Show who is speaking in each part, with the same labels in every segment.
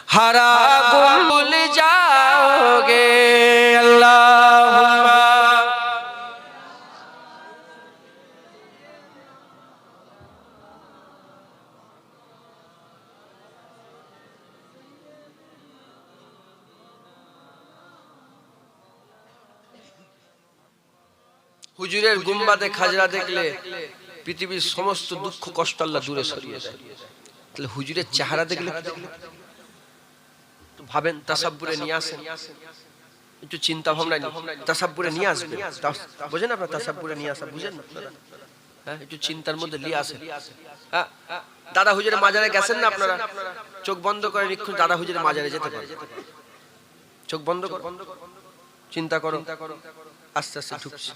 Speaker 1: हरा गुम भूल जाओगे अल्लाहुम्मा। হুজুরের গুম্বাদে খাজরা দেখলে পৃথিবীর সমস্ত দুঃখ কষ্ট আল্লাহ দূরে সরিয়ে দেয়। তাহলে হুজুরের চেহারা দেখলে ভাবেন, তাসাব্বুরে নিয়ে আসেন, একটু চিন্তা ভাবনা তাসাব্বুরে নিয়ে আসবেন। বুঝেন আপনারা তাসাব্বুরে নিয়ে আসা বুঝেন না? হ্যাঁ, একটু চিন্তার মধ্যে নিয়ে আসেন। হ্যাঁ, দাদা হুজুরের মাজারে গেছেন না আপনারা? চোখ বন্ধ করে নিক্ষণ দাদা হুজুরের মাজারে যেতে পারেন। চোখ বন্ধ করো, চিন্তা করো, আস্তে আস্তে ঢুকছে।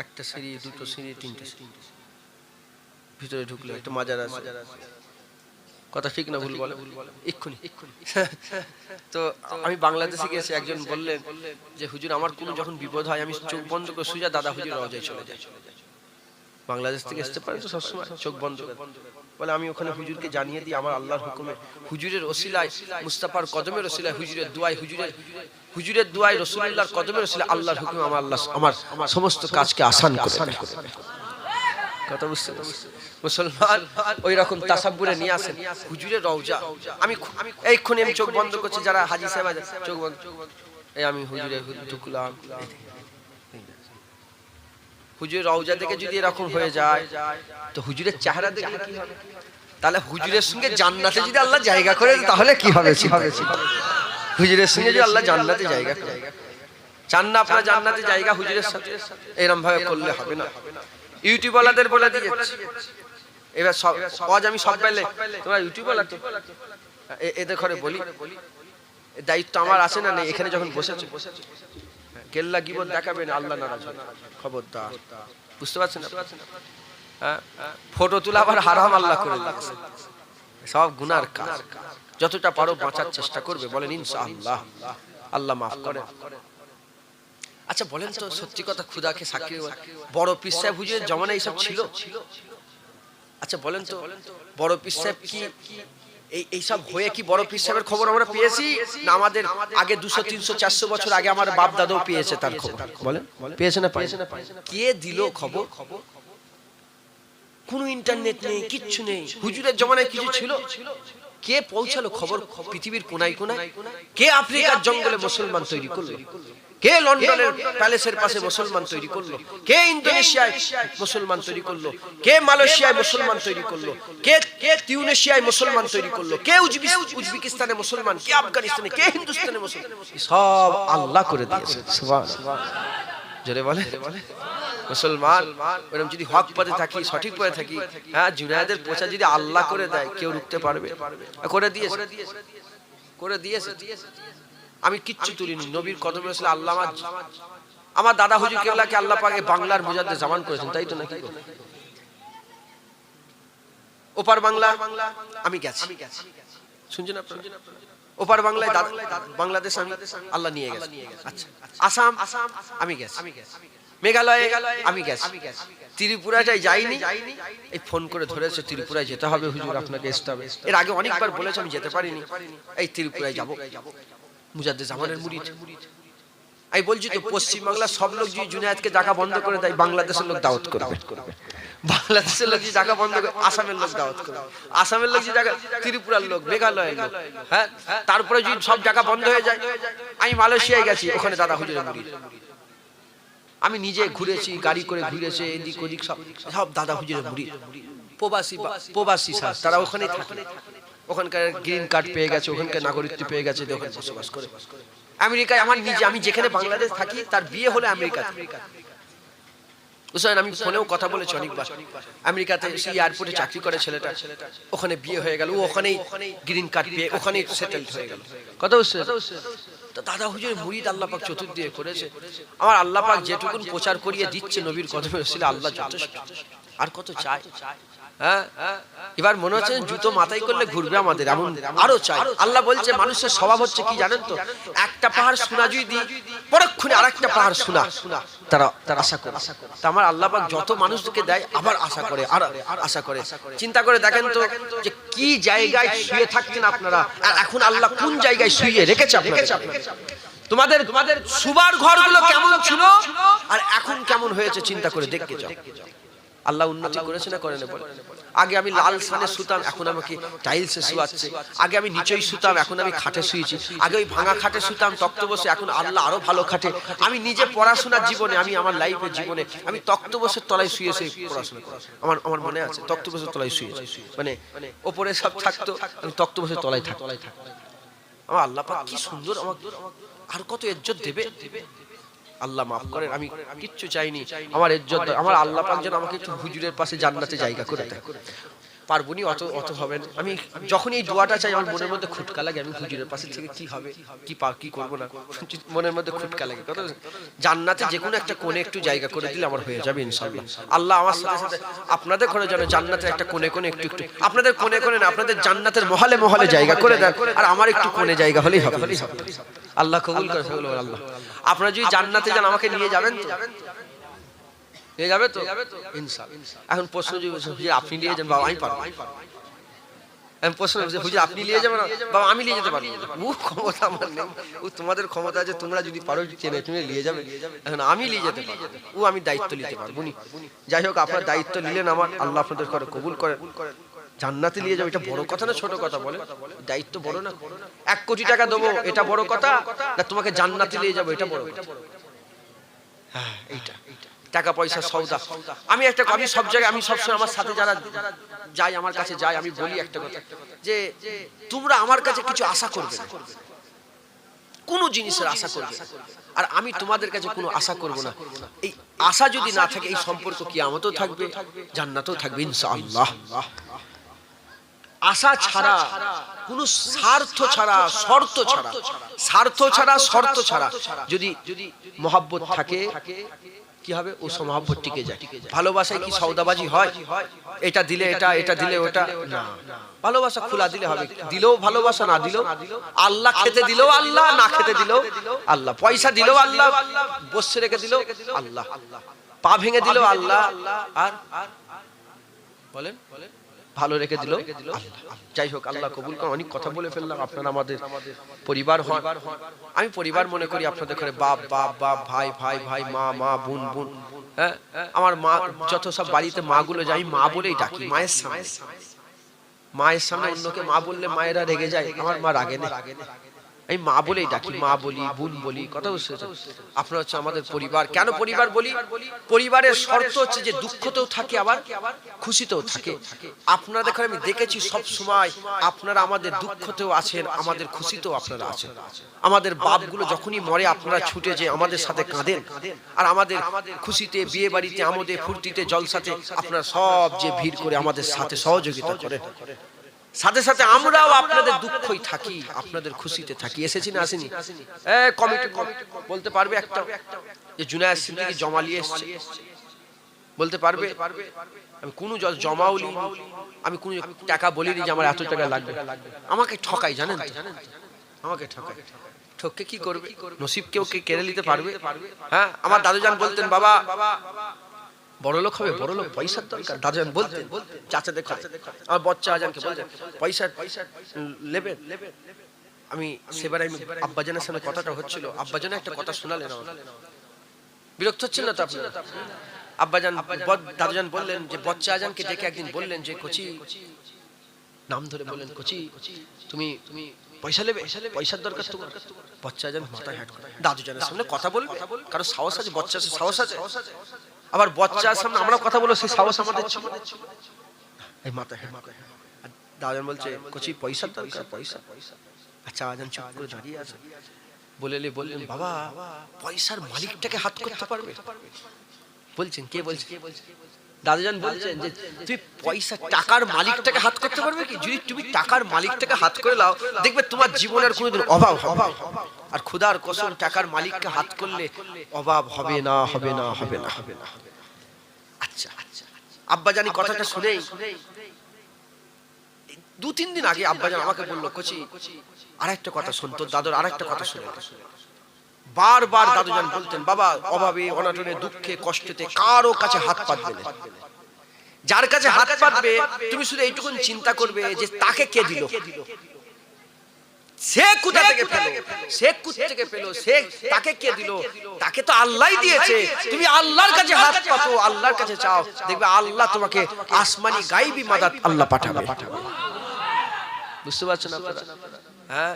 Speaker 1: একটা সিঁড়ি, দুটো সিঁড়ি, তিনটে সিঁড়ি, ভিতরে ঢুকলে একটা মাজার আছে। কথা ঠিক না ভুল বলে? এক্ষুনি তো আমি বাংলাদেশে গেছি, একজন বললেন যে হুজুর আমার কোনো যখন বিপদ হয় আমি চোখ বন্ধ করে সুজা দাদা হুজুর রওজায় চলে যাই। বাংলাদেশ থেকে আসতে পারে তো সবসময় চোখ বন্ধ করে বলে আমি ওখানে হুজুরকে জানিয়ে দিই আমার আল্লাহর হুকুমে, হুজুরের ওসিলায়, মুস্তাফার কদমের ওসিলায়, হুজুরের দুয়ায়, হুজুরের দুয়ায়, রাসূলুল্লাহর কদমের ওসিলায় আল্লাহর হুকুমে আমার আল্লাহ আমার সমস্ত কাজকে আসান করে দেয়। কথা বুঝতে পারছেন? মুসলমান ওই রকম তাসাব্বুরে নিয়ে আসেন হুজুরের রওজা। আমি এইক্ষুনি আমি চোখ বন্ধ করছি, যারা হাজী সাহেব আছে চোখ বন্ধ, এই আমি হুজুরে ঢুকলাম। হুজুরের রওজা থেকে যদি এরকম হয়ে যায় তো হুজুরের চেহারা দেখলে কি হবে? তাহলে হুজুরের সঙ্গে জান্নাতে যদি আল্লাহ জায়গা করে তাহলে কি হবে? হুজুরের সঙ্গে যদি আল্লাহ জান্নাতে জায়গা করে, চান না আপনারা জান্নাতে জায়গা হুজুরের সাথে? এরকম ভাবে করলে হবে না। ইউটিউবওয়ালাদের বলে দিয়েছি এবার আজ আমি সব পাইলে তোমরা ইউটিউবওয়ালা তো এদের ঘরে বলি, দায়িত্ব আমার আছে না নেই? এখানে যখন বসেছে কেল্লা গিবত দেখাবেন, আল্লাহ নারাজ হবে, খবরদার। বুঝতে পারছেন? হ্যাঁ, ফটো তোলা আবার হারাম আল্লাহ করে দিয়েছে, সব গুনার কাজ। যতটা পারো বাঁচার চেষ্টা করবে, বলেন ইনশাআল্লাহ, আল্লাহ মাফ করে। আচ্ছা বলেন তো, সত্যি কথা খুদাকে সাক্ষী, বড় পীর সাহেব হুজুরের জমানায় এইসব ছিল? আচ্ছা বলেন তো, বড় পীর সাহেব কি এইসব হয়ে কি বড় পীর সাহেবের খবর আমরা পেয়েছি না? আমাদের আগে 200, 300, 400 বছর আগে আমার বাপ দাদাও পেয়েছে তার খবর। বলেন পেয়েছে না? কে দিল খবর? কোন ইন্টারনেট নেই, কিচ্ছু নেই। হুজুরের জমানায় কিছু ছিল? কে পৌঁছালো খবর পৃথিবীর কোনায় কোনায়? কে আফ্রিকার জঙ্গলে মুসলমান তৈরি করলো? কে লন্ডনের প্যালেসের পাশে মুসলমান তৈরি করলো? কে ইন্দোনেশিয়ায় মুসলমান তৈরি করলো? কে মালয়েশিয়ায় মুসলমান তৈরি করলো? কে তিউনেশিয়ায় মুসলমান তৈরি করলো? কে উজবেকিস্তানে মুসলমান? কে আফগানিস্তানে? কে হিন্দুস্তানে মুসলমান? সব আল্লাহ করে দিয়েছে। সুবহানাল্লাহ, জোরে বলে মুসলমান। এরকম যদি হক পথে থাকি, সঠিক পথে থাকি, হ্যাঁ, জুনায়েদের পোছা যদি আল্লাহ করে দেয় কেউ রুখতে পারবে? করে দিয়েছে। আমি কিচ্ছু তুলিনি, নবীর কদমে আসলে আল্লাহ আমার দাদা হুজুর কেবলাকে আল্লাহ পাকে বাংলার মুজাদ্দিদ জামান করেছেন, তাই তো নাকি? ওপার বাংলা আমি গেছি, শুনছেন আপনারা? ওপার বাংলায় বাংলাদেশ আমি আল্লাহ নিয়ে গেছে। আচ্ছা, আসাম আমি গেছি, মেঘালয়ে আমি গেছি, ত্রিপুরাটাই যাইনি। এই ফোন করে ধরেছে ত্রিপুরায় যেতে হবে হুজুর, আপনাকে আসতে হবে। এর আগে অনেকবার বলেছে, আমি যেতে পারিনি। এই ত্রিপুরায় যাব, মুজাদ্দিদ জামানের মুরিদ। আমি বলছি তো, পশ্চিম বাংলার সব লোক যদি জুনায়েদকে ডাকা বন্ধ করে দেয়, বাংলাদেশের লোক দাওয়াত করবে। বাংলাদেশের লোক যদি ডাকা বন্ধ করে, আসামের লোক দাওয়াত করবে। আসামের লোক যদি ডাকা, ত্রিপুরার লোক, মেঘালয়ের লোক, হ্যাঁ। তারপরে যদি সব ডাকা বন্ধ হয়ে যায়, আমি মালয়েশিয়ায় গেছি, ওখানে দাদা হুজুরের মুরিদ। আমি নিজে ঘুরেছি, গাড়ি করে ঘুরেছে, এদিক ওদিক সব দাদা হুজুরের মুরিদ। প্রবাসী স্যার, তারা ওখানেই থাকে, ওখানকার গ্রিন কার্ড পেয়ে গেছে, ওখানকার নাগরিকত্ব পেয়ে গেছে, ওখানে বসবাস করে। আমেরিকায় আমার নিজে, আমি যেখানে বাংলাদেশ থাকি তার বিয়ে হলো আমেরিকাতে। বুঝলেন? আমি ফোনেও কথা বলেছি অনেকবার। আমেরিকাতে সেই এয়ারপোর্টে চাকরি করে ছেলেটা, ওখানে বিয়ে হয়ে গেল, ও ওখানেই গ্রিন কার্ড পেয়ে ওখানেই সেটেলড হয়ে গেল। কথা বুঝছে? তো দাদা হুজুরের মুরিদ আল্লাহ পাক চতুর্দিকে করেছে। আমার আল্লাহ পাক যেটুকুন প্রচার করিয়ে দিচ্ছে নবীর কদমে রসিলা, আল্লাহ যথেষ্ট। আর কত চাই? হ্যাঁ, এবার মনে হচ্ছে জুতো মাথায় করলে ঘুরবে আমাদের, এমন আরো চাই। আল্লাহ বলছে মানুষের স্বভাব হচ্ছে কি জানেন তো, একটা পাহাড় সোনা যদি দিই পরক্ষণে আরেকটা পাহাড় সোনা তারা আশা করে। তা আমার আল্লাহ পাক যত মানুষকে দেয় আবার আশা করে, আর আশা করে। চিন্তা করে দেখেন তো যে কি জায়গায় শুয়ে থাকতেন আপনারা, আর এখন আল্লাহ কোন জায়গায় শুয়ে রেখেছে আপনাদের। তোমাদের সুবার ঘরগুলো কেমন ছিল আর এখন কেমন হয়েছে চিন্তা করে দেখতে যাও। আল্লাহ উন্নতি করেছে না করেন? আগে আমি লাল সানে শুতাম, এখন আমাকে টাইলসে শুয়াচ্ছে। আগে আমি নিচেই শুতাম, এখন আমি খাটে শুয়েছি। আগে ওই ভাঙা খাটে শুতাম তক্ত বসে, এখন আল্লাহ আরো ভালো খাটে। আমি নিজে পড়াশোনার জীবনে, আমি আমার লাইফের জীবনে আমি তক্ত বসে তলায় শুয়েছি পড়াশোনা। আমার মনে আছে তক্ত বসে তলায় শুয়েছি, মানে ওপরে সব থাকতো, আমি তক্ত বসে তলায় থাকতো। আমার আল্লাহ পাক কি সুন্দর, আমার আর কত ইজ্জত দেবে। আল্লাহ মাফ করেন, আমি কিচ্ছু চাইনি, আমার ইজ্জত, আমার আল্লাহ পাক যেন আমাকে একটু হুজুরের পাশে জান্নাতে জায়গা করে দেয়। পারবনি, অত হবে না। আমি যখন এই দোয়াটা চাই আমার মনের মধ্যে খুটকা লাগে, আমি হুজুরের পাশে থেকে কি হবে, কি করব না, মনের মধ্যে খুটকা লাগে। কত জান্নাতে যে কোনো একটা কোণে একটু জায়গা করে দিলে আমার হয়ে যাবে ইনশাআল্লাহ। আল্লাহ আমার সাথে সাথে আপনাদের ঘরে যেন জান্নাতের একটা কোণে কোণে একটু আপনাদের কোণে কোণে না, আপনাদের জান্নাতের মহলে মহলে জায়গা করে দেন, আর আমার একটু কোণে জায়গা হলেই হবে। আল্লাহ কবুল করে। আল্লাহ আপনারা যদি জান্নাতে যান আমাকে নিয়ে যাবেন তো? নিয়ে যাবে তো ইনশাআল্লাহ। এখন প্রশ্ন যদি আপনি নিয়ে যান, বাবা আমি পারবো। এখন প্রশ্ন হুজুর আপনি নিয়ে যাবেন, বাবা আমি নিয়ে যেতে পারবো। ও ক্ষমতা আমার নেই, ও তোমাদের ক্ষমতা আছে, তোমরা যদি পারো চেনে তুমি নিয়ে যাবে। এখন আমি নিয়ে যেতে পারবো, ও আমি দায়িত্ব নিতে পারবো নি। যাই হোক আপনার দায়িত্ব নিলেন, আমার আল্লাহ আপনাদের করে কবুল করেন। জান্নাতে নিয়ে যাবে, এটা বড় কথা না ছোট কথা বলে? দায়িত্ব বড় না? 1 কোটি টাকা দেবো এটা বড় কথা না তোমাকে জান্নাতে নিয়ে যাবো এটা বড় কথা? হ্যাঁ, এইটা টাকা পয়সা সওদা। আমি সব জায়গায়, আমি সবসময় আমার সাথে যারা যাই, আমার কাছে যাই, আমি বলি একটা কথা যে তোমরা আমার কাছে কিছু আশা করবে না, কোনো জিনিসের আশা করবে, আর আমি তোমাদের কাছে কোনো আশা করব না। এই আশা যদি না থাকে এই সম্পর্ক কিয়ামতেও থাকবে, জান্নাতেও থাকবে ইনশাআল্লাহ। আশা ছাড়া, কোন স্বার্থ ছাড়া, শর্ত ছাড়া, স্বার্থ ছাড়া শর্ত ছাড়া যদি মহব্বত থাকে কি হবে? ও মহব্বত টিকে যায়। ভালোবাসায় কি সওদাবাজি হয়? এটা দিলে এটা, এটা দিলে ওটা না। ভালোবাসা খোলা দিলে হবে, দিলেও ভালোবাসা, না দিলেও আল্লাহ, খেতে দিলেও আল্লাহ, না খেতে দিলেও আল্লাহ, পয়সা দিলেও আল্লাহ, বসে রেখে দিলেও আল্লাহ, পা ভেঙে দিলেও আল্লাহ, আর বলেন ভালো রেখে দিল। যাই হোক আল্লাহ কবুল করুন। অনেক কথা বলে ফেললাম, আপনারা আমাদের পরিবার হন। আমি পরিবার মনে করি আপনাদের ঘরে বাপ বাপ বাপ, ভাই ভাই ভাই, মা মা, বোন বোন। হ্যাঁ, আমার মা যত সব বাড়িতে মা গুলো যাই মা বলেই ডাকি। মায়ের সামনে অন্যকে মা বললে মায়েরা রেগে যায়, আমার মা রাগে না, আমি মা বলেই ডাকি, মা বলি, বোন বলি। কথা বুঝতে? আপনারা হচ্ছে আমাদের পরিবার। কেন পরিবার বলি? পরিবারের শর্ত হচ্ছে যে দুঃখতেও থাকে আবার খুশিতেও থাকে। আপনাদের ঘরে আমি দেখেছি সব সময় আপনারা আমাদের দুঃখতেও আছেন, আমাদের খুশিতেও আপনারা আছেন। আমাদের বাপগুলো যখনই মরে আপনারা ছুটে যে আমাদের সাথে কাঁদেন, আর আমাদের খুশিতে, বিয়ে বাড়িতে, আমোদে ফুর্তিতে, জলসাতে আপনারা সব যে ভিড় করে আমাদের সাথে সহযোগিতা করেন। সাথে সাথে আমরাও আপনাদের দুঃখই থাকি, আপনাদের খুশিতে থাকি। এসেছি না আসেনি? কমিটি বলতে পারবে একটা যে জুনায়েদ সিদ্দিকী জমা নিয়ে এসেছে? বলতে পারবে? আমি কোনো জমাও নিই, আমি কোনো টাকা বলিনি যে আমার এত টাকা লাগবে। আমাকে ঠকাই, জানেন তো? আমাকে ঠকাই। ঠককে কি করবে? নসিব কেউ কেড়ে নিতে পারবে? হ্যাঁ, আমার দাদুজান বলতেন বাবা বড় লোক হবে, বড় লোক, পয়সার দরকার। দাদুজান বলতেন, চাচাদের কাছে আমার বচ্চা আজানকে বলতেন পয়সা নেবেন। আমি সেবার আমি আব্বাজানের সামনে কথাটা হচ্ছিল, আব্বাজান একটা কথা শোনালেন, বিরক্ত হচ্ছেন না তো আপনারা? আব্বাজান দাদুজান বললেন যে বচ্চা আজানকে ডেকে একদিন বললেন যে কোচি, নাম ধরে বললেন, কোচি তুমি পয়সা নেবে, পয়সার দরকার তোমার। বচ্চা আজান মাথায় হ্যাট করে, দাদুজানের সামনে কথা বলবে, কারো সাহস আছে? বচ্চা সাহস আছে? আবার বচ্চার সামনে আমরা কথা বলো, সেই সাহস আমাদের ছিল? এই মাথায় হ্যাট করে। দাদুজান বলছে কোচি পয়সার দরকার, পয়সা। আচ্ছা আজান চুপ করে দাঁড়িয়ে আছে। বললেন বাবা পয়সার মালিকটাকে হাত করতে পারবে? বলছেন কে বলছে? দাদুজান বলছেন যে তুই পয়সা, টাকার মালিকটাকে হাত করতে পারবে কি? যদি তুমি টাকার মালিকটাকে হাত করে নাও, দেখবে তোমার জীবনের কোনোদিন অভাব হবে। আর খোদার কসম, টাকার মালিককে হাত করলে অভাব হবে না, হবে না, হবে না, হবে না। আচ্ছা আচ্ছা, আব্বাজানি কথাটা শুনেই 2-3 দিন আগে আব্বাজান আমাকে বললো, কোচি আরেকটা কথা শুন, তোর দাদুর আরেকটা কথা শুনে। বারবার দাদুজান বলতেন, বাবা অভাবে অনাটনে দুঃখে কষ্টেতে কারো কাছে হাত পাতবে না, যার কাছে হাত পাতবে তুমি শুধু এইটুকুন চিন্তা করবে যে তাকে কে দিল, সে কোথা থেকে পেল, সে কোথা থেকে পেল, সে তাকে কে দিল, তাকে তো আল্লাহই দিয়েছে। তুমি আল্লাহর কাছে হাত পাতো, আল্লাহর কাছে চাও, দেখবে আল্লাহ তোমাকে আসমানি গায়বী মাদাত আল্লাহ পাঠাবে। বুঝতে পারছেন আপনারা? হ্যাঁ,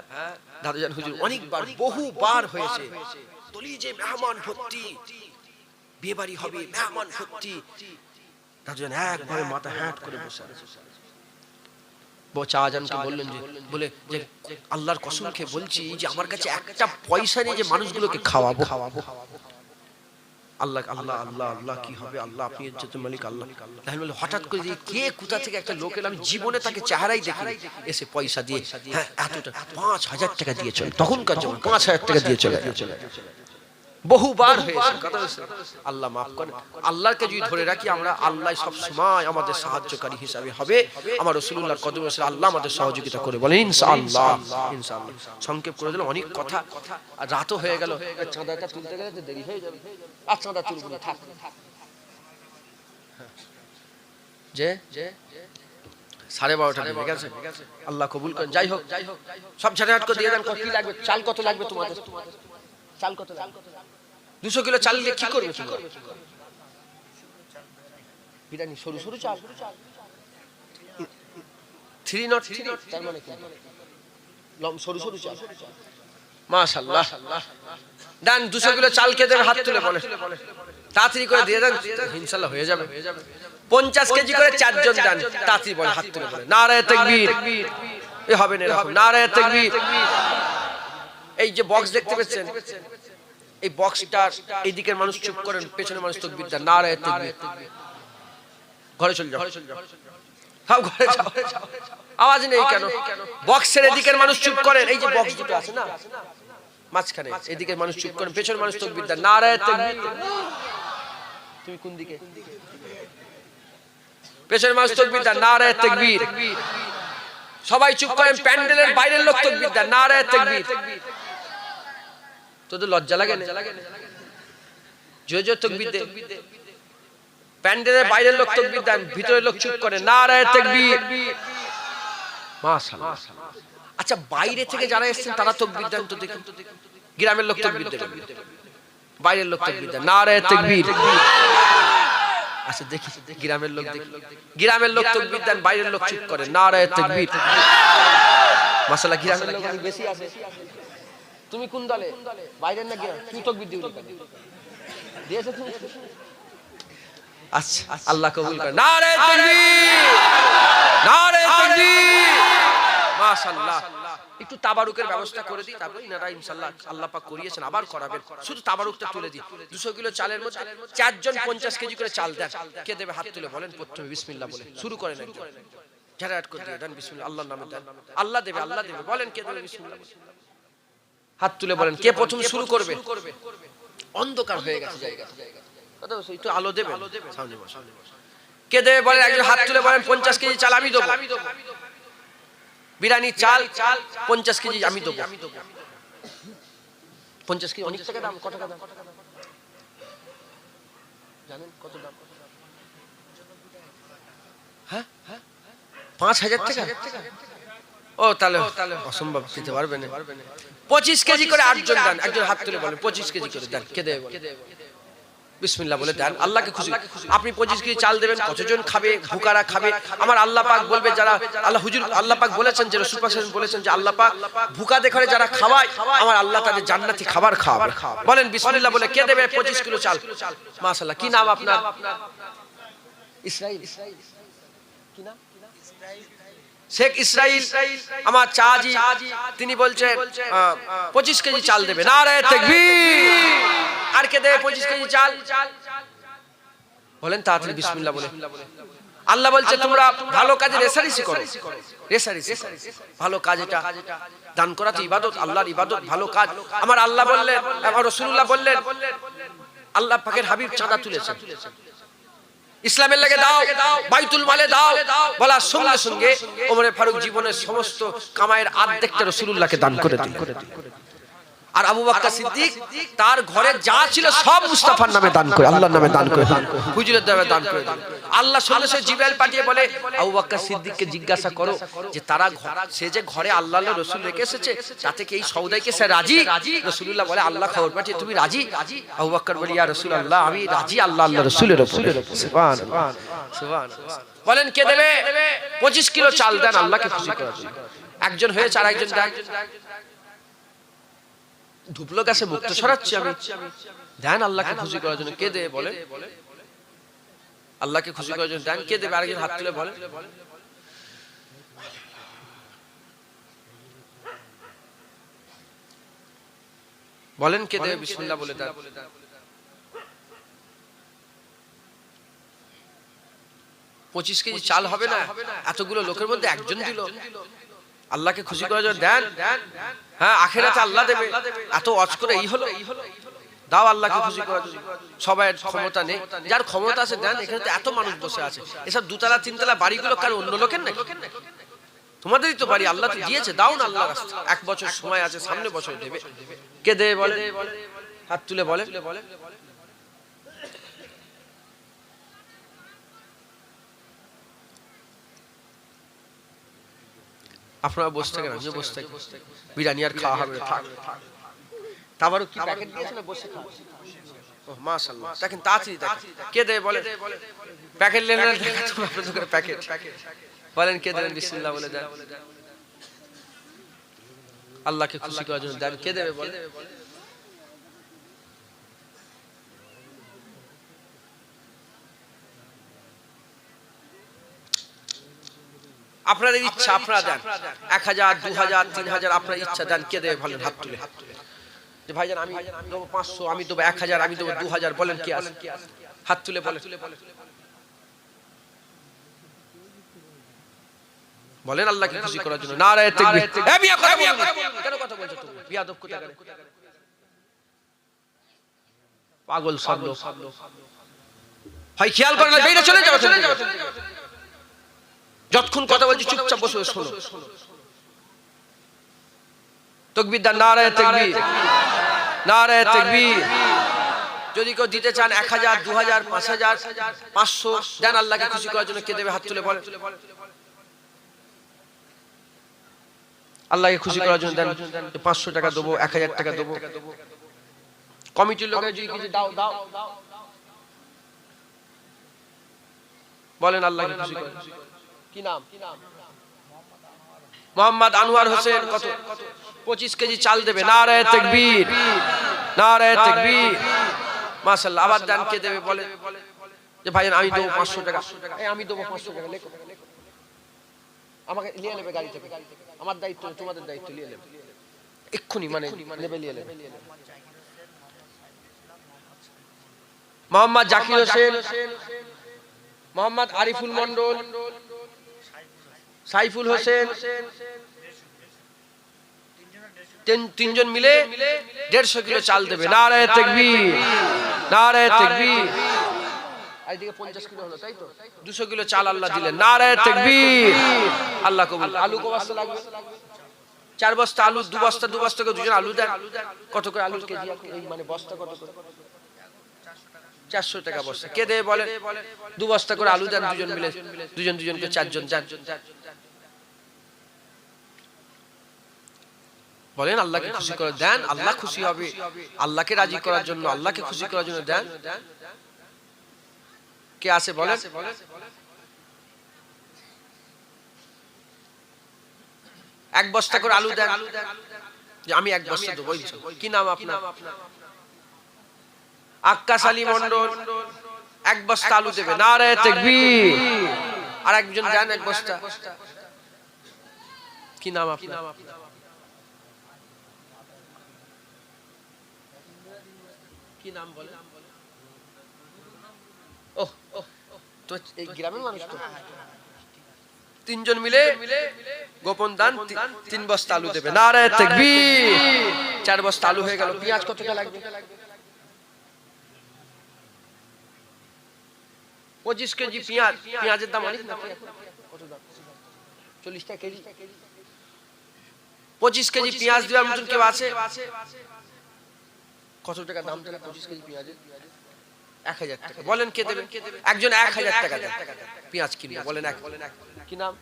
Speaker 1: দাদুজান হুজুর অনেকবার বহুবার হয়েছে দলিজে মেহমান ভর্তি, বিয়ে বাড়ি হবে মেহমান ভর্তি, দাদুজান একবারে মাথা হ্যাট করে বসে আছে। চাচাজানকে বললেন যে, বলে যে আল্লাহর কসম খেয়ে বলছি যে আমার কাছে একটা পয়সা নেই যে মানুষগুলোকে খাওয়াবো। আল্লাহ আল্লাহ আল্লাহ আল্লাহ কি হবে, আল্লাহ আপনি ইজ্জতের মালিক আল্লাহ। তাহলে বলে হঠাৎ করে যে কে কোথা থেকে একটা লোক এলো, আমি জীবনে তাকে চেহারাই দেখিনি, এসে পয়সা দিয়ে, হ্যাঁ এতটা 5,000 টাকা দিয়ে চলে, তখনকার জন্য 5,000 টাকা দিয়ে চলে। বহুবার হয়েছে কথা হয়েছে। আল্লাহ মাফ করেন। আল্লাহকে যদি ধরে রাখি আমরা, আল্লাহ সব সময় আমাদের সাহায্যকারী হিসাবে হবে। আমার রাসূলুল্লাহর কদমে এসে আল্লাহ আমাদের সহযোগিতা করে, বলেন ইনশাআল্লাহ। ইনশাআল্লাহ সংক্ষেপ করে দিলাম, অনেক কথা, আর রাতও হয়ে গেল, চাঁদাটা তুলতে গেলে তো দেরি হয়ে যাবে। আর চাঁদা তুলব না, থাক যে 12:30 বেজে গেছে। আল্লাহ কবুল করেন। যাই হোক, সব ঝাড়াট করে দিয়ে দেন। কি লাগবে, চাল কত লাগবে তোমাদের? চাল কত লাগবে? 200 কিলো চাল দিয়ে কি করবে? বিরিয়ানি সরু সরু চাল, 303, তার মানে কি সরু সরু চাল। মাশাআল্লাহ, দেন 200 কিলো চাল কে দেবে? হাত তুলে বলে, তাড়াতাড়ি করে দিয়ে দেন, ইনশাআল্লাহ হয়ে যাবে। 50 কেজি করে 4 জন দেন, তাড়াতাড়ি বলে, হাত তুলে বলে নারায়ে তাকবীর। এ হবে না এরকম, নারায়ে তাকবীর। এই যে বক্স দেখতে পাচ্ছেন, এই বক্সটার এই দিকের মানুষ চুপ করেন, পেছনের মানুষ তাকবীর দেন, নারায়ে তাকবীর। ঘরে চলে যাও, সব ঘরে যাও, আওয়াজ নেই কেন? বক্সের এদিকের মানুষ চুপ করেন, এই যে বক্স দুটো আছে না মাঝখানে, এদিকের মানুষ চুপ করেন, পেছনের মানুষ তাকবীর দেন, নারায়ে তাকবীর। তুমি কোন দিকে? পেছনের মানুষ তাকবীর দেন, নারায়ে তাকবীর। সবাই চুপ করেন, প্যান্ডেলের বাইরের লোক তাকবীর দেন, নারায়ে তাকবীর। তোদের লজ্জা লাগে না? জোরে জোরে তাকবীর দে। প্যান্ডেলের বাইরের লোক তাকবীর দেন, ভিতরের লোক চুপ করে, নারায়ে তাকবীর। মাশাআল্লাহ। আচ্ছা, বাইরে থেকে যারা এসেছেন তারা তাকবীর দেন তো দেখি। গ্রামের লোক তাকবীর দেন, বাইরের লোক তাকবীর দেন, নারায়ে তাকবীর। আচ্ছা দেখি গ্রামের লোক, দেখি গ্রামের লোক তাকবীর দেন, বাইরের লোক চুপ করে, নারায়ে তাকবীর। মাশাআল্লাহ, গ্রামের লোক বেশি আছে। তুমি কোন দলে? বাইরের না গ্রাম? তুই তাকবীর দিবি কেন? দিয়েছে তুমি? আচ্ছা, আল্লাহ কবুল করে। নারায়ে তাকবীর, নারায়ে তাকবীর। মাশাআল্লাহ। একটু তাবারুকের ব্যবস্থা করে দিই, তারপর ইনারা ইনশাআল্লাহ আল্লাহ পাক করিয়েছেন আবার করাবেন। শুধু তাবারুকটা তুলে দিই। 200 কিলো চালের মধ্যে 4 জন 50 কেজি করে চাল দেন। কে দেবে? হাত তুলে বলেন প্রথমে বিসমিল্লাহ বলে শুরু করেন। একজন ঝাড়াট করে দিয়ে দেন, বিসমিল্লাহ, আল্লাহর নামে দেন। আল্লাহ দেবে, আল্লাহ দেবে, বলেন কে দেবে? বিসমিল্লাহ। হাত তুলে বলেন কে প্রথম শুরু করবে? অন্ধকার হয়ে গেছে জায়গা, কথা বলছো, একটু আলো দেবে, সামনে বসো। কে দেবে বলেন? একজন হাত তুলে বলেন 50 কেজি চাল আমি দেব। বিরিয়ানি চাল 50 কেজি আমি দেব। 50 কেজি অনেক টাকা দাম। কত টাকা দাম জানেন? কত দাম? হ্যাঁ, 5,000 টাকা। ও তাহলে অসম্ভব, দিতে পারবে না। 25 কেজি করে 8 জন দেন। একজন হাত তুলে বলেন 25 কেজি করে দেন। কে দেবে? বিসমিল্লাহ বলে দেন, আল্লাহকে খুশি। আপনি 25 কেজি চাল দেবেন, কতজন খাবে? ভুকারা খাবে। আমার আল্লাহ পাক বলবে যারা, আল্লাহ হুজুর আল্লাহ পাক বলেছেন, যে রাসূল পাক বলেছেন যে আল্লাহ পাক ভুকাদের ঘরে যারা খাওয়ায়, আমার আল্লাহ তাদের জান্নাতি খাবার খাওয়াবে। বলেন বিসমিল্লাহ বলে কে দেবে 25 কিলো চাল? মাশাআল্লাহ। কি নাম আপনার? ইসরাইল। কি নাম? শেখ ইসরাইল। আমার চাচি, তিনি বলছেন 25 কেজি চাল দেবে। নারায়ে তাকবীর। আর কে দেবে 25 কেজি চাল? বলেন তাড়াতাড়ি বিসমিল্লাহ বলে। আল্লাহ বলছে তোমরা ভালো কাজে রেসারেসি করো। রেসারেসি, ভালো কাজ, এটা দান করা তো ইবাদত, আল্লাহর ইবাদত, ভালো কাজ। আমার আল্লাহ বললেন, আমার রাসূলুল্লাহ বললেন, আল্লাহ পাকের হাবিব চাঁদা তুলেছেন। ইসলামের লাগে দাও, বাইতুল মালে দাও বলার সঙ্গে সঙ্গে ওমরে ফারুক জীবনের সমস্ত কামাইয়ের অর্ধেকটা রাসূলুল্লাহকে দান করে দিলেন। আর আবু বকর সিদ্দিক তার ঘরে যা ছিল সব মুস্তাফার নামে দান করে, আল্লাহর নামে দান করে, হুজুরের নামে দান করে। আল্লাহ সল্লেশে জিবরাইল পাঠিয়ে বলে আবু বকর সিদ্দিককে জিজ্ঞাসা করো যে তারা সে যে ঘরে আল্লাহর রাসূল রেখে এসেছে তাতে কি এই সওদাইকে সে রাজি? রাসূলুল্লাহ বলে আল্লাহ খবর পাঠিয়ে তুমি রাজি? আবু বকর বলে ইয়া রাসূলুল্লাহ আমি রাজি আল্লাহর রাসূলের উপরে। সুবহানাল্লাহ সুবহানাল্লাহ। বলেন কে দেবে? 25 কিলো চাল দেন আল্লাহকে খুশি করার জন্য। একজন হয়েছে আর একজন দেন ধুপলো গাছে মুক্ত সরাচ্ছি আমি, দেন আল্লাহকে খুশি করার জন্য। কে দেবে বলে? আল্লাহকে খুশি করার জন্য দেন। কে দেবে? আরেকজন হাত তুলে বলে। বলেন কে দেবে? বিসমিল্লাহ বলে দেন। পঁচিশ কেজি চাল হবে না? এতগুলো লোকের মধ্যে একজন দিল। আল্লাহকে খুশি করার জন্য দেন। হ্যাঁ আখিরাতে আল্লাহ দেবে। এত ওয়াজ করে এই হলো, দাও আল্লাহকে খুশি করার জন্য। সবাই ক্ষমতা নেই, যার ক্ষমতা আছে দেন। এখানে তো এত মানুষ বসে আছে, এসব দুতলা তিনতলা বাড়িগুলো কার অন্য লোকের নাকি? তোমাদেরই তো বাড়ি, আল্লাহ তো দিয়েছে, দাও না আল্লাহর রাস্তা। 1 বছর সময় আছে, সামনে বছর দেবে। কে দেবে বলে? হাত তুলে বলে। আপনারা বসে থাকেন, আমিও বসে থাকি। বিরিয়ানি আর খাওয়া হবে, থাক। তারপরও কি প্যাকেট দিয়েছে না বসে খাওয়া? ওহ মাশাআল্লাহ, দেখেন তাড়াতাড়ি দেখেন। কে দেবে বলে? প্যাকেট নেন না, দেখাচ্ছি আপনাদের প্যাকেট। বলেন কে দেবেন? বিসমিল্লাহ বলে দেন। আল্লাহকে খুশি করার জন্য দেন। কে দেবে বলে? আপনাদের ইচ্ছা, আপনারা দেন। 1000 2000 3000 আপনার ইচ্ছা দেন। কে দেবে বলেন? হাত তুলে। যে ভাইজান আমি দেবো 500, আমি দেবো 1000, আমি দেবো 2000। বলেন কে আছে? হাত তুলে বলেন। বলেন আল্লাহকে খুশি করার জন্য নারায়ে তাকবীর। এ মিয়া কথা বলো না, কেন কথা বলছো তুমি? বিয়াদব কোথাকার, পাগল সব লোক। ভাই খেয়াল করেন না, বেরিয়ে চলে যাও। যতক্ষণ কথা বলছি চুপচাপ বসে শোনো। তাকবীর দান, নারায়ে তাকবীর, নারায়ে তাকবীর। যদি কেউ দিতে চান 1000 2000 5000 500 দেন আল্লাহকে খুশি করার জন্য। কে দেবে? হাত তুলে বলেন। আল্লাহকে খুশি করার জন্য দেন। 500 টাকা দেবো, 1000 টাকা দেবো। কমিটির লোকের যদি কিছু দাও দাও বলেন আল্লাহকে খুশি করার। কি নাম? মোহাম্মদ আনোয়ার হোসেন। কত? 25 কেজি চাল দেবে। নারায়ে তাকবীর, নারায়ে তাকবীর। মাশাআল্লাহ। আবার দান। কে দেবে বলে? যে ভাইজান আমি দেবো 500 টাকা। এই আমি দেবো 500 টাকা। লেখো, আমাকে নিয়ে নেবে গাড়ি থেকে। আমার দায়িত্ব, তোমাদের দায়িত্ব, নিয়ে নেবে এক্ষুনি, মানে নেবে, নিয়ে নেবে। মোহাম্মদ জাকির হোসেন, মোহাম্মদ আরিফুল মন্ডল, সাইফুল হোসেন, তিনজন মিলে 150 কিলো চাল দেবে। নারায়ে তাকবীর, নারায়ে তাকবীর। এইদিকে 50 কিলো হলো, তাই তো? 200 কিলো চাল আল্লাহ দিলেন। নারায়ে তাকবীর, আল্লাহ কবুল। আলু কত বস্তা লাগবে? 4 বস্তা আলু, 2 বস্তা 2 বস্তা করে দুজন আলু দেন। কত করে আলু কেজি? এই মানে বস্তা কত করে? 400 টাকা বস্তা। কে দেবে বলে? 2 বস্তা করে আলু দেন দুজন মিলে, দুজনকে 4 জন দেন। বলেন আল্লাহকে খুশি করে দেন, আল্লাহ খুশি হবে। আল্লাহকে রাজি করার জন্য, আল্লাহকে খুশি করার জন্য দেন। কে আছে বলেন? এক বস্তা করে আলু দেন। যে আমি 1 বস্তা দেবো। কি নাম আপনার? আক্কাস আলী মন্ডল। 1 বস্তা আলু দেবে। নারায়ে তাকবীর। আর একজন দেন 1 বস্তা। কি নাম আপনার? কি নাম বলে? ওহ, তো এই গ্রামের মানুষ তো। 3 জন মিলে গোপন দান 3 বস্তা আলু দেবে। নারায়ে তাকবীর। 4 বস্তা আলু হয়ে গেল। পেঁয়াজ কত টাকা লাগবে? 25 কেজি পেঁয়াজ, পেঁয়াজের দাম অনেক না, কত দাম? 40 টাকা কেজি। 25 কেজি পেঁয়াজ দেওয়ার মতন কেউ আছে? কত টাকা দাম তাহলে 25 কেজি পেঁয়াজের? 1000 টাকা। বলেন কে দেবে? একজন 1000 টাকা দেন পেঁয়াজ কিনবে। বলেন কি নাম?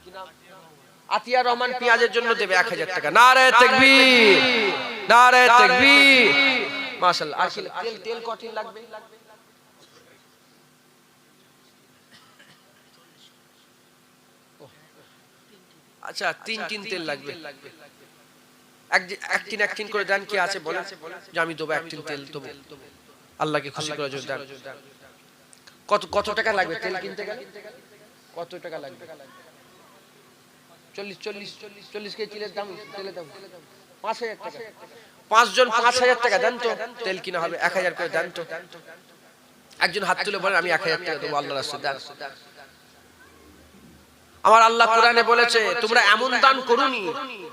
Speaker 1: আতিয়া রহমান পেঁয়াজের জন্য দেবে 1000 টাকা। নারে তাকবীর, নারে তাকবীর, মাশাআল্লাহ। আর তেল কঠিন লাগবে? আচ্ছা, 3 টিন তেল লাগবে। এক টিন করে দেন। কি আছে বলেন যে আমি দেবো 1 টিন তেল দেবো, আল্লাহকে খুশি করার জন্য দেন। কত টাকা লাগবে তেল কিনতে গেলে? কত টাকা লাগবে? 40 কেজি তেলের দাম 5000 টাকা। 5 জন 5000 টাকা দেন তো, তেল কিনা হবে 1000 করে দেন তো। একজন হাত তুলে বলেন আমি 1000 টাকা দেবো আল্লাহর রাস্তায় দেন। আমার আল্লাহ কোরআনে বলেছে তোমরা এমন দান করুনি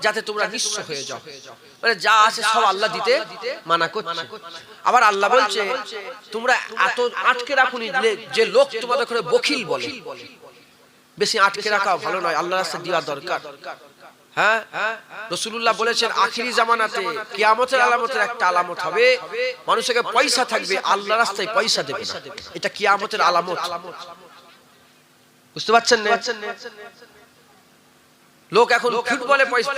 Speaker 1: যাতে তোমরা নিঃস্ব হয়ে যাও, মানে যা আছে সব আল্লাহ দিতে মানা করছে। আবার আল্লাহ বলছে তোমরা এত আটকে রাখুনি যে লোক তোমাদের করে বখিল বলে। বেশি আটকে রাখা ভালো নয়, আল্লাহর রাস্তায় দেওয়া দরকার। হ্যাঁ, রাসূলুল্লাহ বলেছেন আখিরি জামানাতে কিয়ামতের আলামতের একটা আলামত হবে, মানুষের পয়সা থাকবে আল্লাহর রাস্তায় পয়সা দেবে না। এটা কিয়ামতের আলামত। বুঝতে পারছেন না? লোক এখন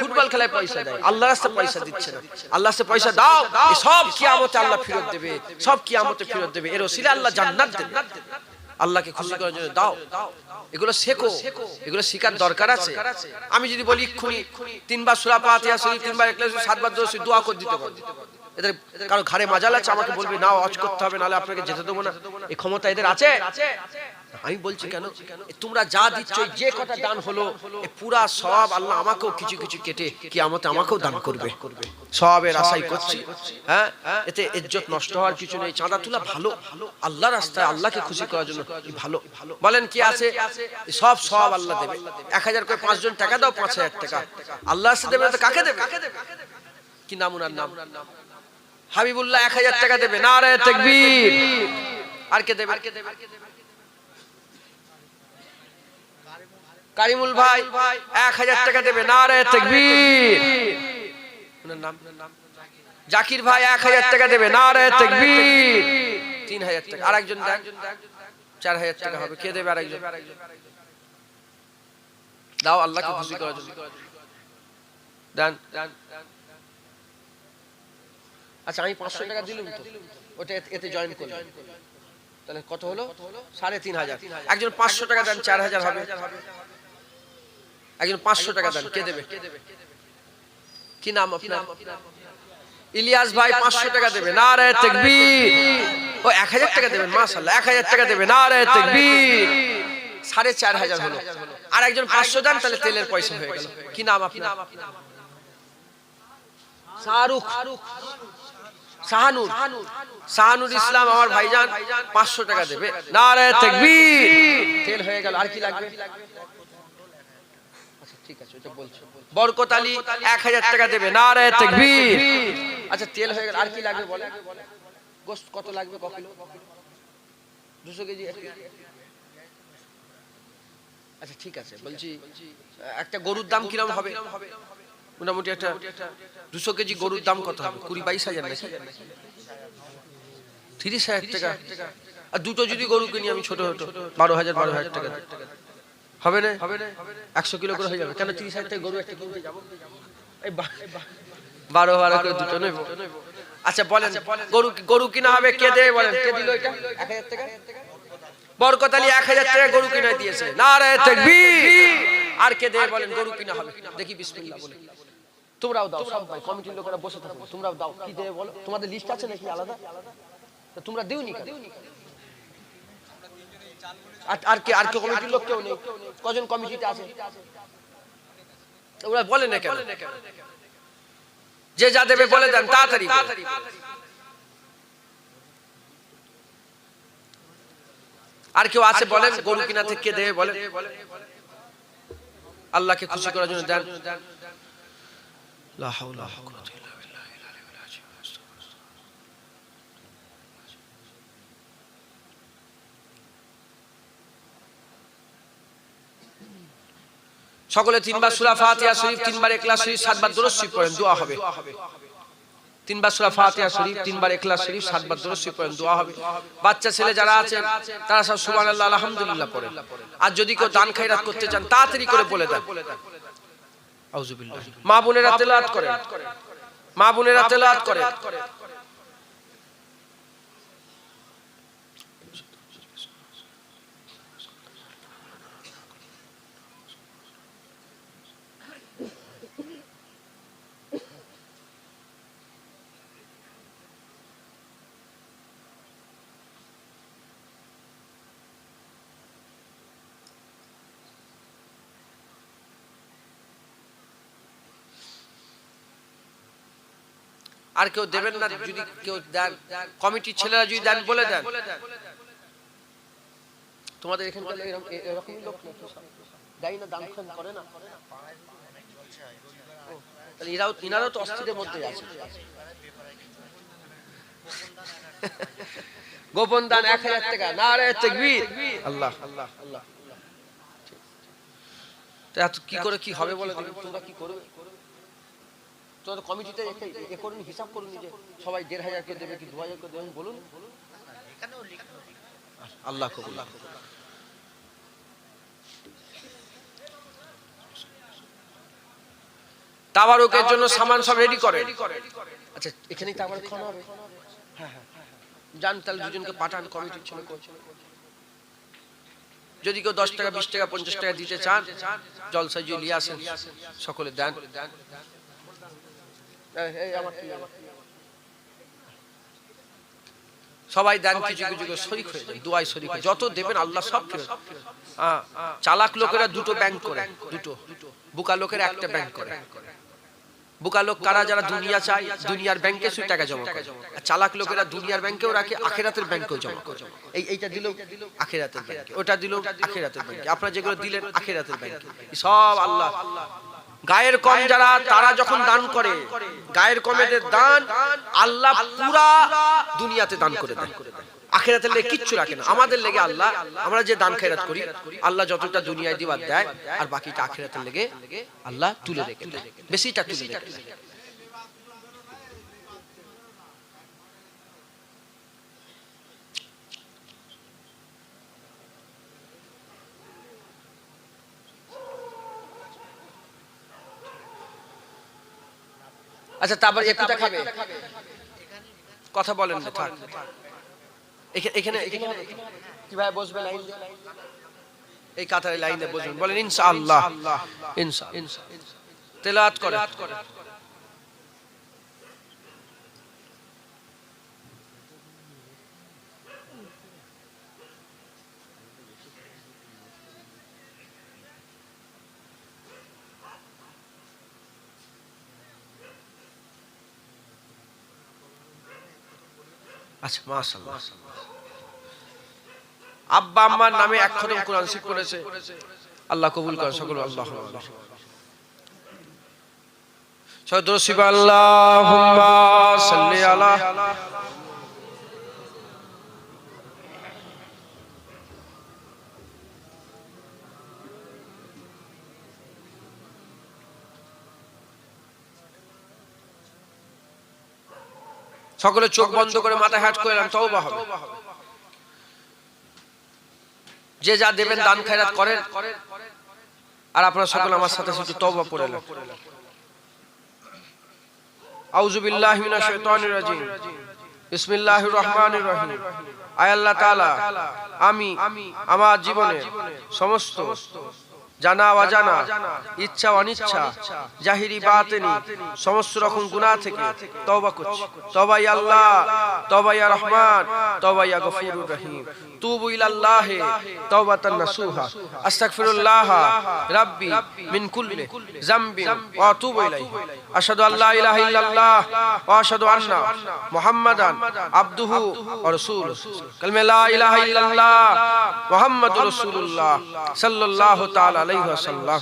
Speaker 1: ফুটবল খেলায় পয়সা দেয়, আল্লাহর রাস্তায় পয়সা দিচ্ছে না। আল্লাহর রাস্তায় পয়সা দাও, সব কিয়ামতে আল্লাহ ফেরত দেবে, সব কিয়ামতে ফেরত দেবে। এর ওসিলায় আল্লাহ জান্নাত দেবে। আল্লাহকে খুশি করার জন্য দাও, এগুলো শেখো, এগুলো শেখার দরকার আছে। আমি যদি বলি এক্ষুনি 3 বার সূরা ফাতিহা শরীফ, 3 বার ইখলাস, 7 বার দরুদ শরীফ দোয়া করে দিতে পারো। এদের কারো ঘাড়ে মাজাল আছে আমাকে বলবে না ওয়াজ করতে হবে, নাহলে আপনাকে যেতে দেবো না, এই ক্ষমতা এদের আছে? আমি বলছি কেন, তোমরা যা দিচ্ছ যে কথা দান হলো এই পুরা সওয়াব আল্লাহ আমাকেও কিছু কিছু কেটে কিয়ামতে আমাকেও দান করবে। সওয়াবের আশাই করছি। হ্যাঁ, এতে ইজ্জত নষ্ট হওয়ার কিছু নেই। চাঁদা তোলা ভালো, আল্লাহর রাস্তায় আল্লাহকে খুশি করার জন্য ভালো। বলেন কি আছে? সব সওয়াব আল্লাহ দেবে। 1000 করে 5 জন টাকা দাও, 5000 টাকা আল্লাহর রাস্তায় দেবে। তো কাকে দেবে? কি নাম ওনার নাম? হাবিবুল্লাহ 1000 টাকা দেবে। নারে তাকবীর। আর কে দেবে? কারিমুল ভাই 1000 টাকা দেবে। নারে তাকবীর। ওনার নাম? জাকির ভাই 1000 টাকা দেবে। নারে তাকবীর। 3000 টাকা। আরেকজন দেন, 4000 টাকা হবে। কে দেবে আরেকজন? দাও আল্লাহকে খুশি করার জন্য দেন। আচ্ছা, আমি 500 টাকা দিলাম তো, ওটা এতে জয়েন করলাম, তাহলে কত হলো? 3500। একজন 500 টাকা দেন, 4000 হবে। একজন 500 টাকা দেন। কে দেবে? কি নাম আপনার? ইলিয়াস ভাই 500 টাকা দেবে। নারে তাকবীর। ও 1000 টাকা দেবেন, মাশাআল্লাহ 1000 টাকা দেবে। নারে তাকবীর। 4500 হলো। আর একজন 500 দেন, তাহলে তেলের পয়সা হয়ে গেল। কি নাম আপনার? শাহরুখ, শাহানুর ইসলাম আমার ভাইজান 500 টাকা দেবে। নারে তাকবীর। তেল হয়ে গেল। আর কি লাগবে? আচ্ছা ঠিক আছে, ওটা বলছো। বরকত আলী 1000 টাকা দেবে। নারে তাকবীর। আচ্ছা তেল হয়ে গেল। আর কি লাগবে বলেন? গোশত কত লাগবে? ক কিলো? 200 কেজি? আচ্ছা ঠিক আছে, বলছি একটা গরুর দাম কিরকম হবে? মোটামুটি একটা 200 কেজি গরুর দাম কত হবে? 20-22 হাজার নাকি? 30,000 টাকা। আর দুটো যদি গরু কিনি আমি ছোট ছোট 12,000 টাকা হবে না? 100 কিলো করে হয়ে যাবে। কেন 30,000 টাকা গরু একটা কিনতে যাবো? এই 12 করে দুটো নেব। আচ্ছা বলেন, গরু কিনা হবে, কে দেবে বলেন? কে দিল এটা? 1000 টাকা। বরকত আলী 1000 টাকা গরু কিনে দিয়েছে। নারে তাকবীর। আর কে দেবে বলেন? গরু কিনা হবে। দেখি বিসমিল্লাহ বলে। তোমরাও দাও, সব ভাই কমিটির লোকেরা বসে থাকো, তোমরাও দাও। কি দেবে বলো? তোমাদের লিস্ট আছে নাকি আলাদা? তো তোমরা দিওনি কেন? আর কে কমিটির লোক কেউ নেই? কজন কমিটিতে আছে? ওরা বলে না কেন? যে যা দেবে বলে দেন, তাড়াতাড়ি। আর কেউ আছে বলেন? গরু কিনা থেকে কে দেবে বলেন? আল্লাহকে খুশি করার জন্য দেন। লা হাওলা ওয়া লা কুওয়াতা ইল্লা বিল্লাহ। সকলে তিনবার সূরা ফাতিহা শরীফ, তিনবার ইখলাস শরীফ, 7 বার দুরূদ শরীফ পড়েন, দোয়া হবে। তিনবার সূরা ফাতিহা শরীফ, তিনবার ইখলাস শরীফ, 7 বার দুরূদ শরীফ পড়েন, দোয়া হবে। বাচ্চা ছেলে যারা আছেন তারা সব সুবহানাল্লাহ আলহামদুলিল্লাহ পড়েন। আর যদি কেউ দান খায়রাত করতে চান তাড়াতাড়ি করে বলে দেন আউযুবিল্লাহ। মা বোনেরা তেলাওয়াত করেন, মা বোনেরা তেলাওয়াত করেন। আর কেউ দেবেন না, যদি কেউ দেন কমিটির ছেলেরা যদি দেন বলে দেন। তোমাদের এখানকার এরকমই লোক না দেয় না, দান খান করে না, তাহলে ইনারাও তো অস্থিরের মধ্যে আছে। গোপন দান 1000 টাকা, নারে তাকবীর, আল্লাহ আল্লাহ আল্লাহ। তা কি করে কি হবে বলে দেখি, তোমরা কি করবে? তোমাদের কমিটিতে এ করুন, হিসাব করুন যে সবাই 1500 করে দেবে কি 2000 করে দেবেন, বলুন। আল্লাহ কবুল। তাবারুকের জন্য সামান সব রেডি করে। আচ্ছা এখানেই তাবারুক খাওয়া হবে। হ্যাঁ হ্যাঁ জান, তাহলে দুজনকে পাঠান কমিটির ছেলে। যদি কেউ 10 টাকা 20 টাকা 50 টাকা দিতে চান জলসা দিয়ে নিয়ে আসেন, সকলে দেন। সবাই দেন, কিছু কিছু করে শরীক হয়ে যায়, দুয়ায় শরীক হয়। যত দেবেন আল্লাহ সব ফেরত। চালাক লোকেরা দুটো ব্যাংক করে, দুটো। বুকা লোকেরা একটা ব্যাংক করে। বুকা লোক কারা? যারা দুনিয়া চায়, দুনিয়ার ব্যাংকে শুধু টাকা জমা করে। আর চালাক লোকেরা দুনিয়ার ব্যাংকেও রাখে, আখিরাতের ব্যাংকেও জমা করে। এইটা দিল আখিরাতের ব্যাংকে, ওটা দিল আখিরাতের ব্যাংকে, আপনারা যেগুলো দিলেন আখিরাতের ব্যাংকে, সব আল্লাহ। গায়ের কম যারা, তারা যখন দান করে, গায়ের কমেদের দান আল্লাহ পুরা দুনিয়াতে দান করে দেন, আখিরাতের লেগে কিচ্ছু রাখে না। আমাদের লেগে আল্লাহ, আমরা যে দান খেরাত করি আল্লাহ যতটা দুনিয়ায় দিবার দেয়, আর বাকিটা আখিরাতের লেগে আল্লাহ তুলে রেখে দেয়, বেশিটা তুলে রেখে দেয়। আচ্ছা তারপর একটুটা খাবে, কথা বলেন না, থাক এখানে কিভাবে বসবে? লাইন এই কাতারে লাইনে বসবেন, বলেন ইনশাআল্লাহ। ইনশাআল্লাহ তেলাওয়াত করে। আচ্ছা মাশাআল্লাহ। আব্বা আম্মার নামে 1 খতম কোরআন শরীফ করেছে, আল্লাহ কবুল করেন সকল। আল্লাহুম্মা আল্লাহুম্মা সাল্লি আলা। সকলে চোখ বন্ধ করে মাথা হাত করে তওবা হবে। যে যা দেবেন দান খয়রাত করেন, আর আপনারা সকলে আমার সাথে সাথে তওবা পড়ে নেন। আউযু বিল্লাহি মিনাশ শাইতানির রাজিম, বিসমিল্লাহির রহমানির রহিম। আয় আল্লাহ তাআলা, আমি আমার জীবনে সমস্ত জানা অজানা, ইচ্ছা অনিচ্ছা, জাহিরি বাতিনি সমস্ত রকম গুনাহ থেকে তওবা করছি। তওবা ইয়া আল্লাহ, তওবা ইয়া রহমান, তওবা ইয়া গফুরুর রহিম। তুবু ইলাল্লাহি তাওবাতান নাসুহা, আস্তাগফিরুল্লাহ রাব্বি মিন কুল্লি যামবিন ওয়া আতুবু ইলাইহি। আশহাদু আল্লা ইলাহা ইল্লাল্লাহ ওয়া আশহাদু আন্না মুহাম্মাদান আবদুহু ওয়া রাসূলুহু। কালিমা লা ইলাহা ইল্লাল্লাহ মুহাম্মাদুর রাসূলুল্লাহ সাল্লাল্লাহু তাআলা আলাইহি ওয়াসাল্লাম।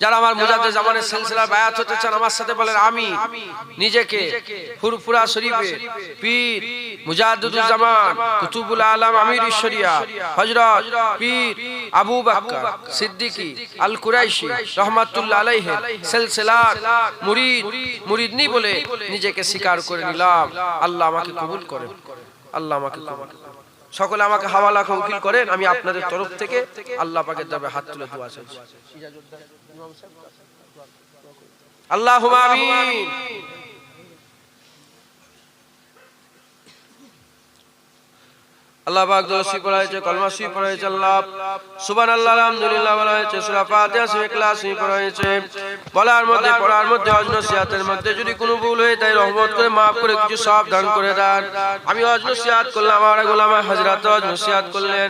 Speaker 1: যারা আমার মুজাদ্দিদ জামানের সিলসিলার বায়াত হতে চান আমার সাথে বলেন আমি নিজেকে ফুরফুরা শরীফে পীর মুজাদ্দিদুল জামান কুতুবুল আলম আমিরুশ শরিয়া হযরত পীর আবু বকর সিদ্দিকী আল কুরাইশি রাহমাতুল্লাহ আলাইহি সিলসিলার মুরিদনি বলে নিজেকে স্বীকার করে নিলাম। আল্লাহ আমাকে কবুল করেন, আল্লাহ আমাকে কবুল করেন। সকলে আমাকে হাওয়ালা উকিল করেন, আমি আপনাদের তরফ থেকে আল্লাহ পাকের দরবারে হাত তুলে দোয়া চাইছি। আল্লাহুম্মা আমিন। আল্লাহ পাক দোষী পড়া হয়েছে, কলমা সুই পড়া হয়েছে, আল্লাহ সুবহানাল্লাহ আলহামদুলিল্লাহ বলা হয়েছে, সূরা ফাতিহা সুই ইখলাস সুই পড়া হয়েছে। বলার মধ্যে পড়ার মধ্যে ওয়াজ নসিহতের মধ্যে যদি কোনো ভুল হয়ে তাই রহমত করে maaf করে কিছু সওয়াব দান করে দেন। আমি ওয়াজ নসিহত করলাম, আমার গোলামা হযরত ওয়াজ নসিহত করলেন,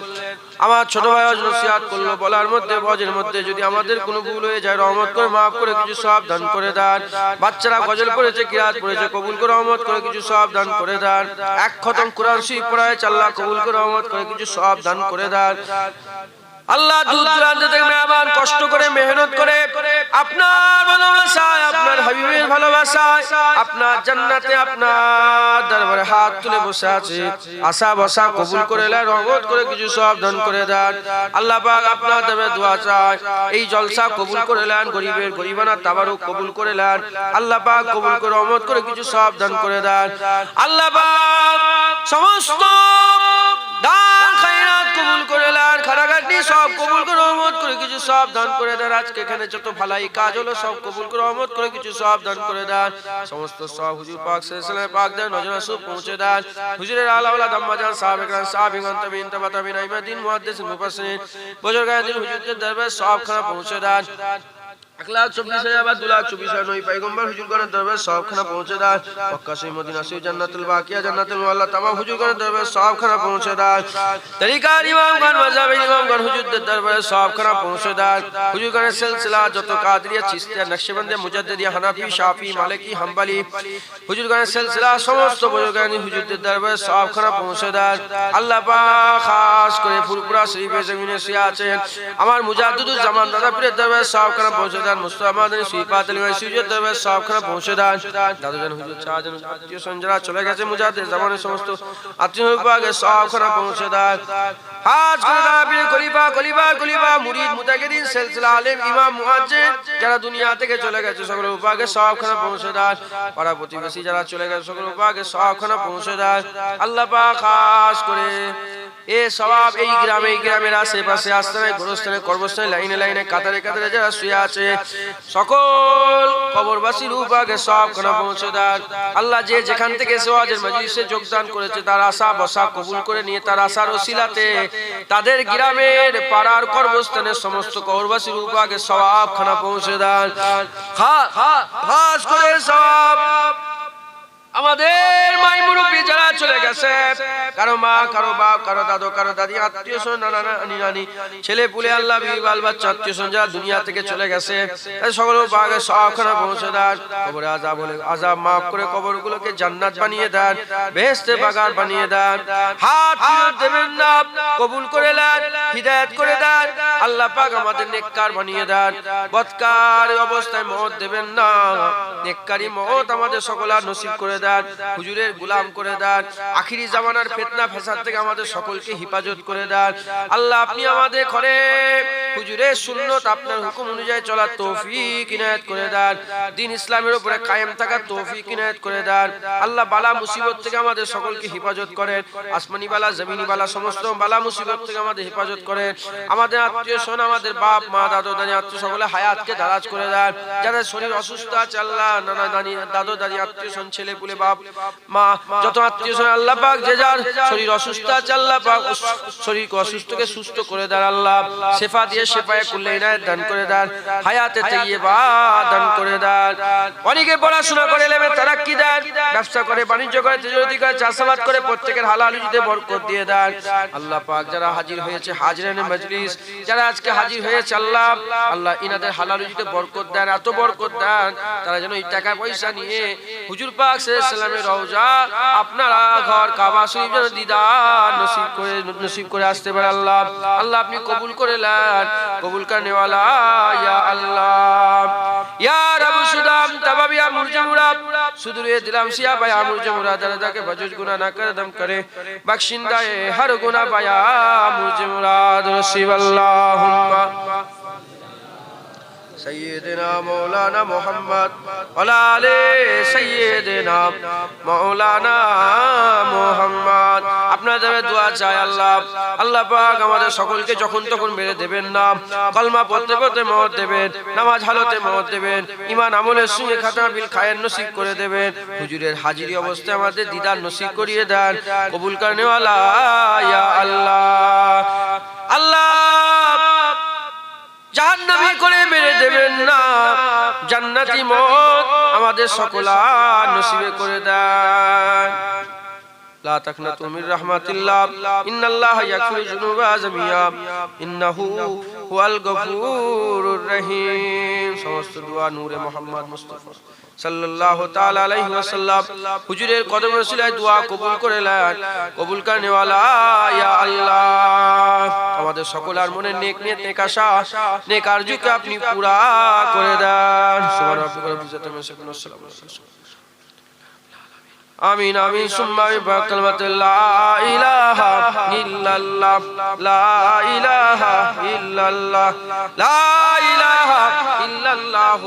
Speaker 1: আমার ছোট ভাই ওয়াজ নসিহত করলো। বলার মধ্যে ওয়াজের মধ্যে যদি আমাদের কোনো ভুল হয়ে যায় রহমত করে maaf করে কিছু সওয়াব দান করে দেন। বাচ্চারা গজল পড়েছে, কিরাত পড়েছে, কবুল করে রহমত করে কিছু সওয়াব দান করে দেন। এক খতম কোরআন শরীফ পড়া হয়েছে, আল্লাহ কবুল করে রহমত করে কিছু সওয়াব দান করে দেন। আল্লাহ দূর দূরান্ত থেকে মেহমান কষ্ট করে মেহনত করে আপনার ভালোবাসায়, আপনার হাবিবের ভালোবাসায়, আপনার জান্নাতে আপনার দরবারে হাত তুলে বসে আছে, আশা বসা কবুল করে নেন, রহমত করে কিছু সওয়াব দান করে দেন। আল্লাহ পাক আপনার দরবারে দোয়া চাই, এই জলসা কবুল করে নেন, গরিবের গরিবানা তাবারুক কবুল করে নেন। আল্লাহ পাক কবুল করে রহমত করে কিছু সওয়াব দান করে দেন। আল্লাহ পাক সমস্ত দান খায়রাত কবুল করে নেন, খারাগাটি সব কবুল করে রহমত করে কিছু সওয়াব দান করে দেন। আজকে এখানে যত ভালাই কাজ হলো সব কবুল করে রহমত করে কিছু সওয়াব দান করে দেন। সমস্ত সওয়াব হুজুর পাক সাল্লাল্লাহু পাক দেন, নজর রাসূল পৌঁছে দেন। হুজুরের আলা ওয়ালা দাম্মাজান সাহাবায়ে সাহাবীগণ তাবিঈন তাবিঈন ইমামদ্দিন মুহাদ্দিসিন মুফাসসিরিন বুজুর্গায়ে দিন হুজুরদের দরবারে সওয়াবখানা পৌঁছে দেন। 1,24,000 পয়গম্বর হুজুরগণের দরবারে সওয়াবখানা পৌঁছে দেন। মক্কা শরীফ, মদিনা শরীফ, জান্নাতুল বাকিয়া, জান্নাতুল মুআল্লা তামাম হুজুরগণের দরবারে সওয়াবখানা পৌঁছে দেন। তরিকার ইমামগণ, মাযহাবের ইমামগণ হুজুরদের দরবারে সওয়াবখানা পৌঁছে দেন। হুজুরগণের সিলসিলা যত কাদরিয়া, চিশতিয়া, নকশবন্দিয়া, মুজাদ্দিদিয়া, হানাফি, শাফি, মালিকি, হাম্বলি হুজুরগণের সিলসিলা সমস্ত বুজুর্গানি হুজুরদের দরবারে সওয়াবখানা পৌঁছে দেন। আল্লাহ পাক খাস করে ফুরফুরা শরীফে জমিনে শুয়ে আছেন আমার মুজাদ্দিদুল জামান দাদা পীরের দরবারে সওয়াবখানা পৌঁছে দেন। মুস্তাফা মাদানী সুইফাত আলী হুজুরের দরবারে সওয়াবখানা পৌঁছে দেন। দাদুজান হুজুর চাচাজান আত্মীয় স্বজন যারা চলে গেছে মুজাদ্দিদ জামানের সমস্ত আত্মীয় বিভাগে সওয়াবখানা পৌঁছে দেন। হাজ করে দাবির খলিফা মুরিদ মুতাকিদিন সিলসিলা আলেম ইমাম মুয়াজ্জিন যারা দুনিয়া থেকে চলে গেছে সকলের বিভাগে সওয়াবখানা পৌঁছে দেন। পাড়া প্রতিবেশী যারা চলে গেছে সকলের বিভাগে সওয়াবখানা পৌঁছে দেন। আল্লাহ পাক খাস করে এ সওয়াব এই গ্রামের আশেপাশে আস্তানায় গোরস্থানে কর্মস্থানে লাইনে লাইনে কাতারে কাতারে যারা শুয়ে আছে সকল কবরবাসীর উপরে সওয়াবখানা পৌঁছে দেন। আল্লাহ যে যেখান থেকে ওয়াজের মজলিসে যোগদান করেছে তার আশা বসা কবুল করে নিয়ে তার আশার ওসিলাতে তাদের গ্রামের পাড়ার কর্মস্থানের সমস্ত কবরবাসীর উপরে সওয়াবখানা পৌঁছে দেন। খাস করে সওয়াব আমাদের মাই মুরব্বি যারা চলে গেছে, কারো মা, কারো বাপ, কারো দাদু, কারো দাদি, আত্মীয় স্বজন, নানি, ছেলে পুলে, আল্লাহ বিবি বাল বাচ্চা আত্মীয় স্বজন যারা দুনিয়া থেকে চলে গেছে সকলের ভাগে সওয়াবখানা পৌঁছে দেন। কবরে আযাব মাফ করে কবরগুলোকে জান্নাত বানিয়ে দেন, বেহেশতে বাগান বানিয়ে দেন। হাত ফিরত দেবেন না, কবুল করে নেন, হিদায়াত করে দেন। আল্লাহ পাক আমাদের নেককার বানিয়ে দেন, বদকার অবস্থায় মওত দেবেন না, নেককারি মওত আমাদের সকলের নসিব করে দেন। হুজুরের গোলাম করে দেন, আখিরি জামানার ফিতনা ফাসাদ থেকে আমাদের সকলকে হেফাজত করে দেন। আল্লাহ আপনি আমাদের ঘরে হুজুরের সুন্নাত আপনার হুকুম অনুযায়ী চলার তৌফিক ইনায়াত করে দেন, দ্বীন ইসলামের উপরে কায়েম থাকার তৌফিক ইনায়াত করে দেন। আল্লাহ বালা মুসিবত থেকে আমাদের সকলকে হেফাজত করেন, আসমানি বালা জমিনি বালা সমস্ত বালা মুসিবত থেকে আমাদের হেফাজত করেন। আমাদের আত্মীয় স্বজন, আমাদের বাপ মা দাদু দাদি আত্মীয় সকলে হায়াতকে দারাজ করে দেন। যাদের শরীর অসুস্থ আছে আল্লাহ নানা দানি দাদু দাদি আত্মীয় স্বজন ছেলে পুলে বাপ মা যত আত্মীয় স্বজন আল্লাহ পাক যে যার শরীর অসুস্থ আছে আল্লাহ পাক শরীরকে অসুস্থকে সুস্থ করে দেন। আল্লাহ শিফা দিয়ে শিফায়ে কুল্লি ইনায়াত দান করে দেন, হায়াতে তাইয়্যিবা দান করে দেন। অনেকে পড়াশোনা করে ইলমে তারাক্কি দেন, ব্যবসা করে বাণিজ্য করে তিজারতি করে চাষাবাদ করে প্রত্যেকের হালাল রুজিতে বরকত দিয়ে দেন। আল্লাহ পাক যারা হাজির হয়েছে হাজিরানে মজলিস যারা আজকে হাজির হয়েছে আল্লাহ ইনাদের হালাল রুজিতে বরকত দেন, এত বরকত দেন তারা যেন এই টাকা পয়সা নিয়ে হুজুর পাক সাল্লামের রওজা আপনারা ঘর কাবা শরীফ যেন দিদার নসিব করে আসতে পারে। আল্লাহ আপনি কবুল করে নেন, কবুল করনে वाला या अल्लाह या रब सुदाम तबाबिया मुर्जे मुराद सुदूरे दिलाम सिया बाया मुर्जे मुराद दरदा के बजुज गुनाह ना कर दम करे बख्शिंदा हर गुनाह बाया मुर्जे मुराद नसीब अल्लाहुम्मा सय्यदना मौलाना मोहम्मद वाला आले सय्यदना मौलाना मोहम्मद আপনাদের দোয়া চাই আল্লাহ আল্লাহ পাক আমাদের সকলকে যখন তখন মেরে দেবেন না কলমা পড়তে পড়তে মওত দেবেন নামাজ হালতে মওত দেবেন ঈমান আমলের সঙ্গে খাতমা বিল খায়ের নসিব করে দেবেন হুজুরের হাজিরি অবস্থায় আমাদের দিদার নসিব করিয়ে দেন কবুল করনে वाला ইয়া আল্লাহ আল্লাহ জাহান্নামী করে মেরে দেবেন না জান্নাতি মওত আমাদের সকলার নসিবে করে দেন লা তাকনাতু মির রাহমাতিল্লাহ ইন্নাল্লাহা ইয়াগফিরু যুনুবা জামিয়া ইন্নাহু হুয়াল গফুরুর রহিম সমস্ত দোয়া নূরে মুহাম্মদ মুস্তাফা সাল্লাল্লাহু তাআলা আলাইহি ওয়াসাল্লাম হুজুরের কদম রসিলায় দোয়া কবুল করে নেন কবুল করনে वाला ইয়া আল্লাহ আমাদের সকলের মনে নেক নিয়ত নেক আশা নেক আরজুকে আপনি পুরা করে দেন সুবহান রাব্বিকা রাব্বিল ইজ্জাতি আম্মা ইয়াসিফুন ওয়াসসালামু আলাইহি आमीन आमीन सुम्मा बिकलमत ला इलाहा इल्लल्लाह ला इलाहा इल्लल्लाह ला इलाहा इल्लल्लाह